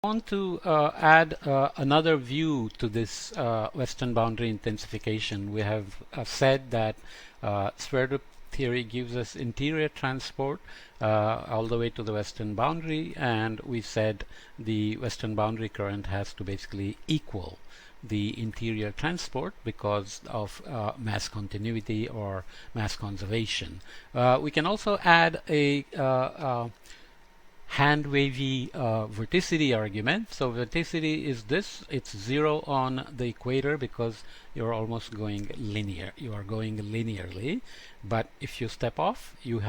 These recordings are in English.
I want to add another view to this western boundary intensification. We have said that sphere root theory gives us interior transport all the way to the western boundary, and we said the western boundary current has to basically equal the interior transport because of mass continuity or mass conservation. We can also add a hand-wavy vorticity argument. So vorticity is this: it's 0 on the equator because you're almost going linear. You are going linearly, but if you step off, you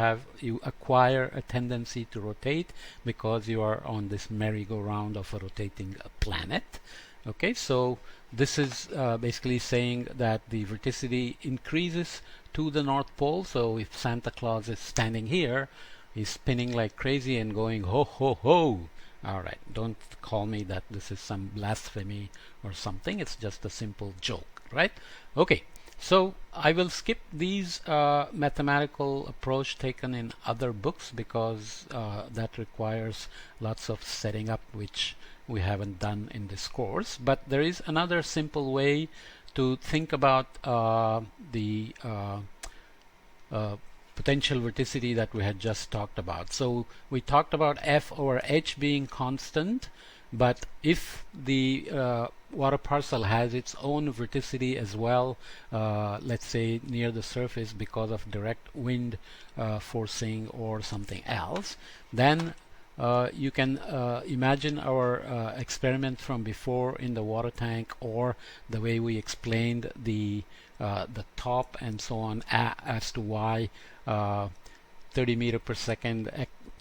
acquire a tendency to rotate because you are on this merry-go-round of a rotating planet. Okay, so this is basically saying that the vorticity increases to the North Pole. So if Santa Claus is standing here, he's spinning like crazy and going ho ho ho. Alright, don't call me that this is some blasphemy or something. It's just a simple joke, right? Okay, so I will skip these mathematical approach taken in other books because that requires lots of setting up, which we haven't done in this course. But there is another simple way to think about the potential vorticity that we had just talked about. So we talked about F over H being constant, but if the water parcel has its own vorticity as well, let's say near the surface because of direct wind forcing or something else, then you can imagine our experiment from before in the water tank, or the way we explained the top and so on as to why 30 meter per second,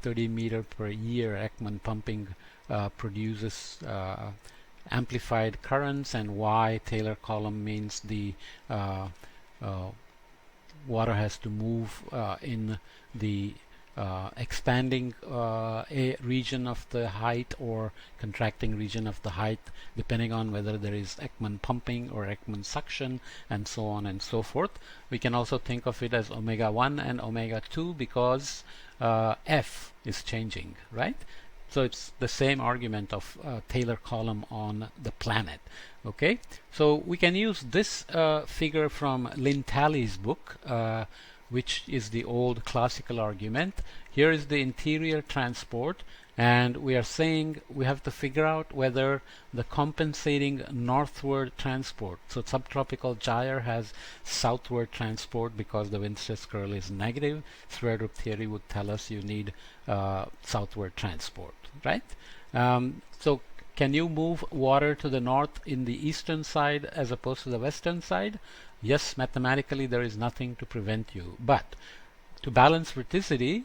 30 meter per year Ekman pumping produces amplified currents, and why Taylor column means the water has to move in the expanding region of the height or contracting region of the height, depending on whether there is Ekman pumping or Ekman suction, and so on and so forth. We can also think of it as omega 1 and omega 2 because F is changing, right? So it's the same argument of Taylor column on the planet. Okay, so we can use this figure from Lynn Talley's book, which is the old classical argument. Here is the interior transport, and we are saying we have to figure out whether the compensating northward transport, so subtropical gyre has southward transport because the wind stress curl is negative. Sphere root theory would tell us you need southward transport, right? So can you move water to the north in the eastern side as opposed to the western side? Yes, mathematically there is nothing to prevent you, but to balance vorticity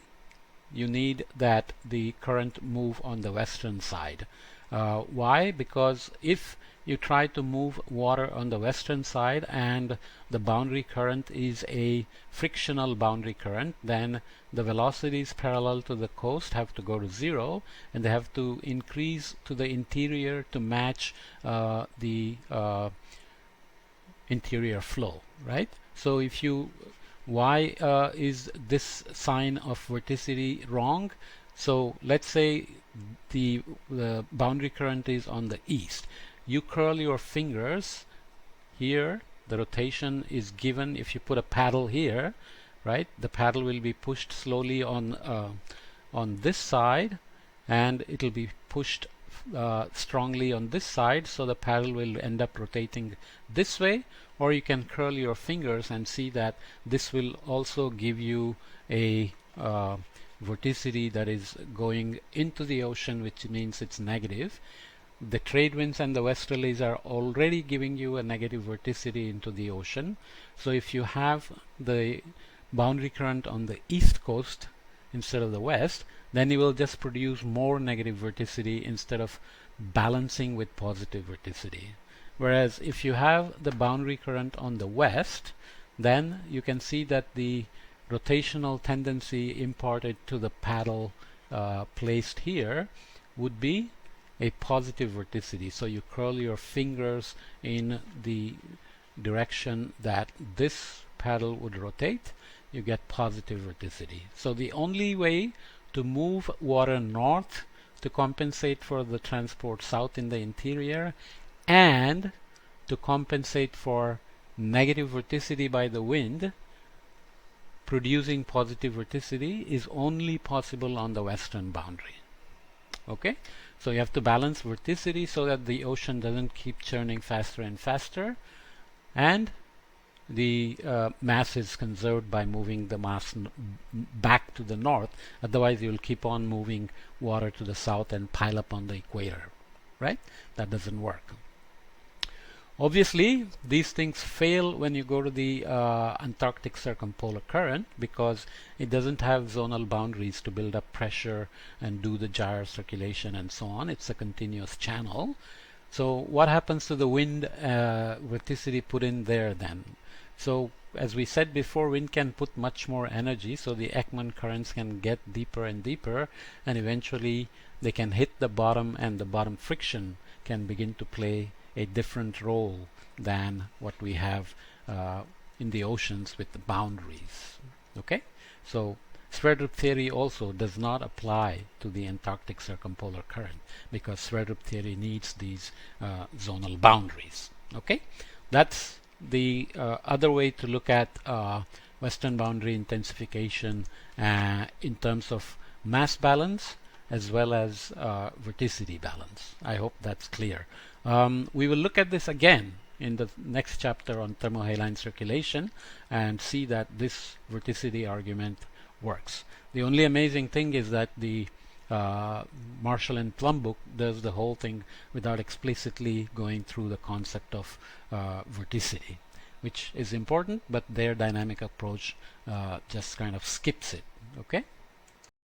you need that the current move on the western side. Why? Because if you try to move water on the western side and the boundary current is a frictional boundary current, then the velocities parallel to the coast have to go to 0, and they have to increase to the interior to match the interior flow, right? So if you, why is this sign of vorticity wrong? So let's say the boundary current is on the east. You curl your fingers here, the rotation is given. If you put a paddle here, right, the paddle will be pushed slowly on this side, and it will be pushed strongly on this side, so the paddle will end up rotating this way. Or you can curl your fingers and see that this will also give you a vorticity that is going into the ocean, which means it's negative. The trade winds and the westerlies are already giving you a negative vorticity into the ocean. So if you have the boundary current on the east coast instead of the west, then you will just produce more negative vorticity instead of balancing with positive vorticity. Whereas if you have the boundary current on the west, then you can see that the rotational tendency imparted to the paddle placed here would be a positive vorticity. So you curl your fingers in the direction that this paddle would rotate, you get positive vorticity. So the only way to move water north to compensate for the transport south in the interior, and to compensate for negative vorticity by the wind, producing positive vorticity is only possible on the western boundary. Okay, so you have to balance vorticity so that the ocean doesn't keep churning faster and faster, and the mass is conserved by moving the mass back to the north. Otherwise you will keep on moving water to the south and pile up on the equator, right? That doesn't work. Obviously these things fail when you go to the Antarctic circumpolar current, because it doesn't have zonal boundaries to build up pressure and do the gyre circulation and so on. It's a continuous channel. So what happens to the wind vorticity put in there then? So as we said before, wind can put much more energy, so the Ekman currents can get deeper and deeper, and eventually they can hit the bottom, and the bottom friction can begin to play a different role than what we have in the oceans with the boundaries. Okay, so Sverdrup theory also does not apply to the Antarctic circumpolar current, because Sverdrup theory needs these zonal boundaries. Okay, that's the other way to look at western boundary intensification in terms of mass balance as well as vorticity balance. I hope that's clear. We will look at this again in the next chapter on thermohaline circulation and see that this vorticity argument works. The only amazing thing is that the Marshall and Plum book does the whole thing without explicitly going through the concept of vorticity, which is important, but their dynamic approach just kind of skips it. Okay.